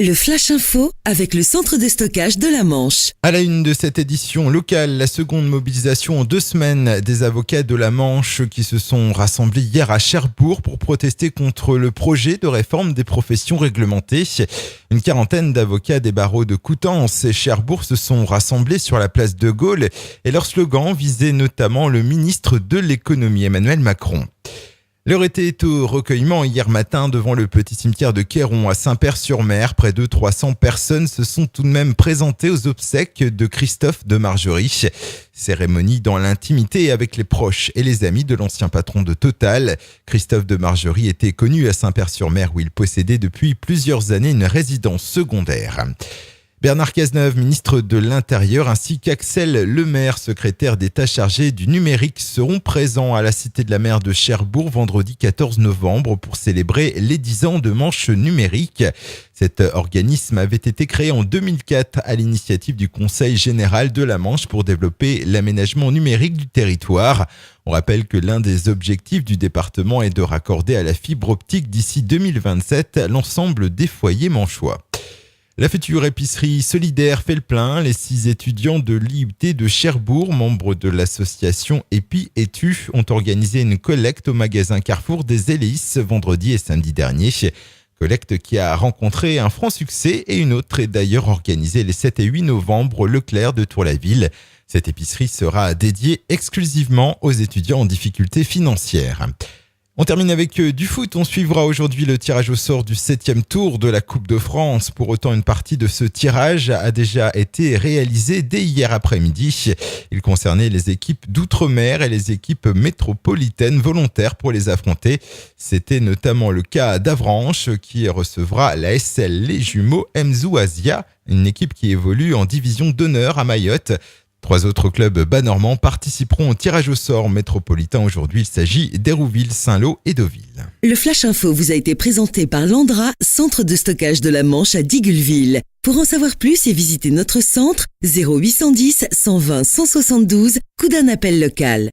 Le Flash Info avec le centre de stockage de la Manche. À la une de cette édition locale, la seconde mobilisation en 2 semaines des avocats de la Manche qui se sont rassemblés hier à Cherbourg pour protester contre le projet de réforme des professions réglementées. Une quarantaine d'avocats des barreaux de Coutances et Cherbourg se sont rassemblés sur la place de Gaulle et leur slogan visait notamment le ministre de l'économie Emmanuel Macron. L'heure était au recueillement hier matin devant le petit cimetière de Queyron à Saint-Père-sur-Mer. Près de 300 personnes se sont tout de même présentées aux obsèques de Christophe de Margerie. Cérémonie dans l'intimité avec les proches et les amis de l'ancien patron de Total. Christophe de Margerie était connu à Saint-Père-sur-Mer où il possédait depuis plusieurs années une résidence secondaire. Bernard Cazeneuve, ministre de l'Intérieur, ainsi qu'Axel Lemaire, secrétaire d'État chargé du numérique, seront présents à la Cité de la Mer de Cherbourg vendredi 14 novembre pour célébrer les 10 ans de Manche numérique. Cet organisme avait été créé en 2004 à l'initiative du Conseil général de la Manche pour développer l'aménagement numérique du territoire. On rappelle que l'un des objectifs du département est de raccorder à la fibre optique d'ici 2027 l'ensemble des foyers manchois. La future épicerie solidaire fait le plein. Les 6 étudiants de l'IUT de Cherbourg, membres de l'association EPI-ETU, ont organisé une collecte au magasin Carrefour des Hélices vendredi et samedi dernier. Collecte qui a rencontré un franc succès et une autre est d'ailleurs organisée les 7 et 8 novembre au Leclerc de Tour-la-Ville. Cette épicerie sera dédiée exclusivement aux étudiants en difficulté financière. On termine avec du foot. On suivra aujourd'hui le tirage au sort du 7e tour de la Coupe de France. Pour autant, une partie de ce tirage a déjà été réalisée dès hier après-midi. Il concernait les équipes d'outre-mer et les équipes métropolitaines volontaires pour les affronter. C'était notamment le cas d'Avranches qui recevra la SL Les Jumeaux Mzou Asia, une équipe qui évolue en division d'honneur à Mayotte. 3 autres clubs bas-normands participeront au tirage au sort métropolitain. Aujourd'hui, il s'agit d'Hérouville, Saint-Lô et Deauville. Le Flash Info vous a été présenté par Landra, centre de stockage de la Manche à Digulleville. Pour en savoir plus et visiter notre centre, 0810 120 172, coup d'un appel local.